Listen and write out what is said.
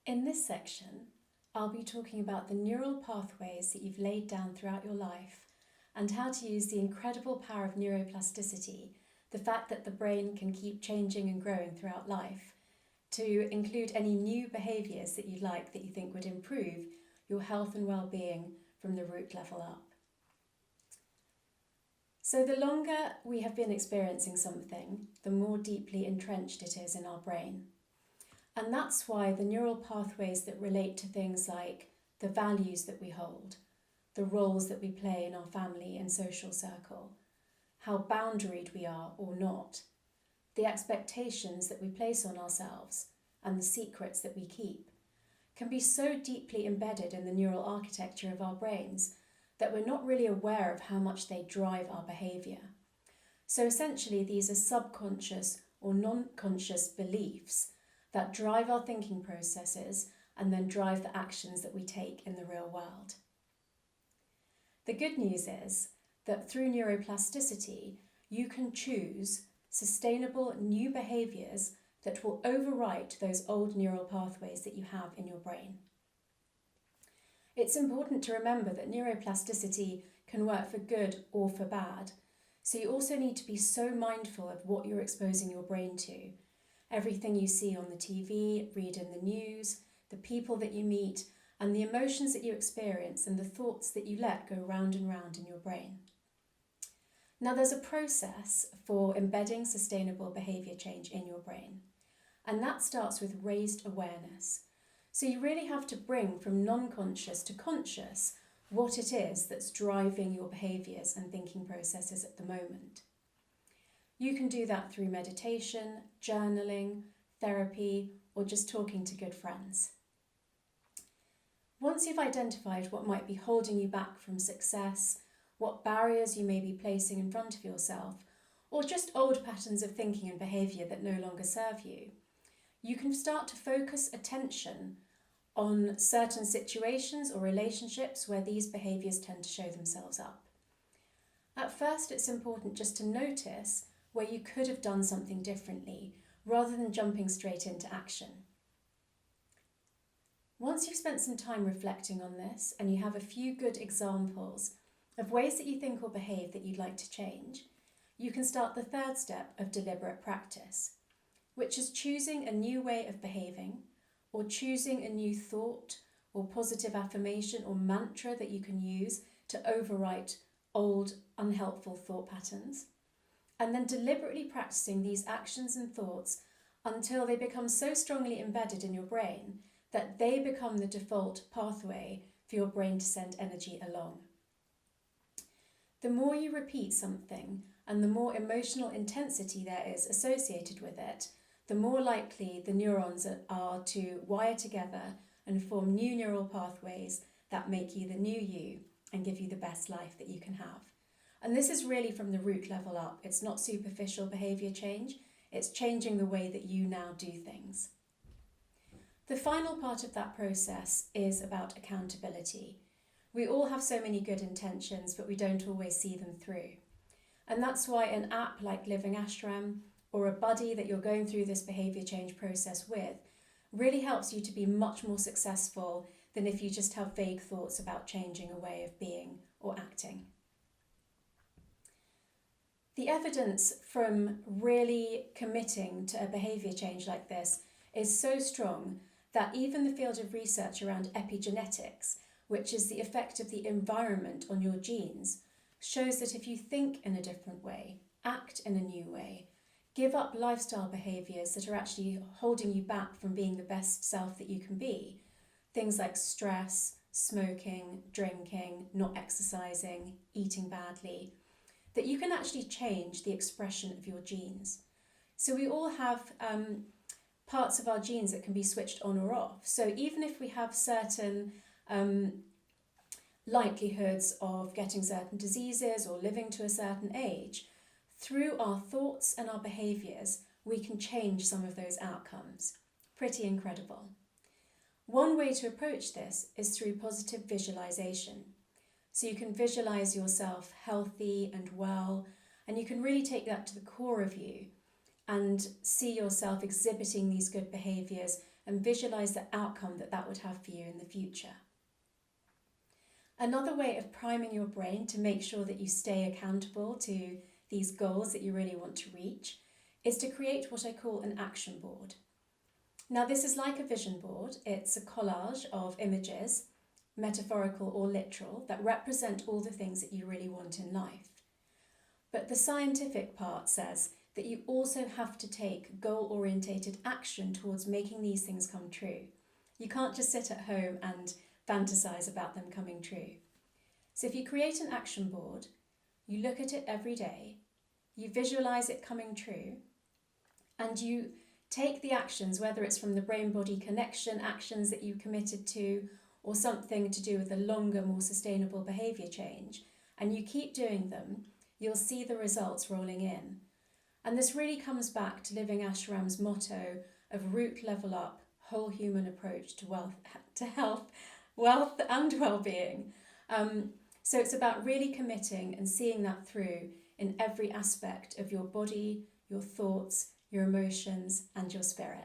In this section, I'll be talking about the neural pathways that you've laid down throughout your life and how to use the incredible power of neuroplasticity, the fact that the brain can keep changing and growing throughout life, to include any new behaviours that you'd like that you think would improve your health and well-being from the root level up. So the longer we have been experiencing something, the more deeply entrenched it is in our brain. And that's why the neural pathways that relate to things like the values that we hold, the roles that we play in our family and social circle, how boundaried we are or not, the expectations that we place on ourselves, and the secrets that we keep, can be so deeply embedded in the neural architecture of our brains that we're not really aware of how much they drive our behaviour. So essentially, these are subconscious or non-conscious beliefs that drive our thinking processes and then drive the actions that we take in the real world. The good news is that through neuroplasticity, you can choose sustainable new behaviours that will overwrite those old neural pathways that you have in your brain. It's important to remember that neuroplasticity can work for good or for bad, so you also need to be so mindful of what you're exposing your brain to. Everything you see on the TV, read in the news, the people that you meet, and the emotions that you experience and the thoughts that you let go round and round in your brain. Now, there's a process for embedding sustainable behaviour change in your brain, and that starts with raised awareness. So you really have to bring from non-conscious to conscious what it is that's driving your behaviours and thinking processes at the moment. You can do that through meditation, journaling, therapy, or just talking to good friends. Once you've identified what might be holding you back from success, what barriers you may be placing in front of yourself, or just old patterns of thinking and behaviour that no longer serve you, you can start to focus attention on certain situations or relationships where these behaviours tend to show themselves up. At first, it's important just to notice where you could have done something differently, rather than jumping straight into action. Once you've spent some time reflecting on this and you have a few good examples of ways that you think or behave that you'd like to change, you can start the third step of deliberate practice, which is choosing a new way of behaving or choosing a new thought or positive affirmation or mantra that you can use to overwrite old, unhelpful thought patterns, and then deliberately practicing these actions and thoughts until they become so strongly embedded in your brain that they become the default pathway for your brain to send energy along. The more you repeat something and the more emotional intensity there is associated with it, the more likely the neurons are to wire together and form new neural pathways that make you the new you and give you the best life that you can have. And this is really from the root level up. It's not superficial behaviour change, it's changing the way that you now do things. The final part of that process is about accountability. We all have so many good intentions, but we don't always see them through. And that's why an app like Living Ashram or a buddy that you're going through this behaviour change process with really helps you to be much more successful than if you just have vague thoughts about changing a way of being or acting. The evidence from really committing to a behaviour change like this is so strong that even the field of research around epigenetics, which is the effect of the environment on your genes, shows that if you think in a different way, act in a new way, give up lifestyle behaviours that are actually holding you back from being the best self that you can be, things like stress, smoking, drinking, not exercising, eating badly, that you can actually change the expression of your genes. So we all have parts of our genes that can be switched on or off. So even if we have certain likelihoods of getting certain diseases or living to a certain age, through our thoughts and our behaviours, we can change some of those outcomes. Pretty incredible. One way to approach this is through positive visualisation. So you can visualise yourself healthy and well, and you can really take that to the core of you and see yourself exhibiting these good behaviours and visualize the outcome that that would have for you in the future. Another way of priming your brain to make sure that you stay accountable to these goals that you really want to reach is to create what I call an action board. Now, this is like a vision board. It's a collage of images, metaphorical or literal, that represent all the things that you really want in life. But the scientific part says that you also have to take goal-orientated action towards making these things come true. You can't just sit at home and fantasize about them coming true. So if you create an action board, you look at it every day, you visualize it coming true, and you take the actions, whether it's from the brain-body connection actions that you committed to, or something to do with a longer, more sustainable behaviour change, and you keep doing them, you'll see the results rolling in. And this really comes back to Living Ashram's motto of root level up, whole human approach to health, wealth and well-being. So it's about really committing and seeing that through in every aspect of your body, your thoughts, your emotions and your spirit.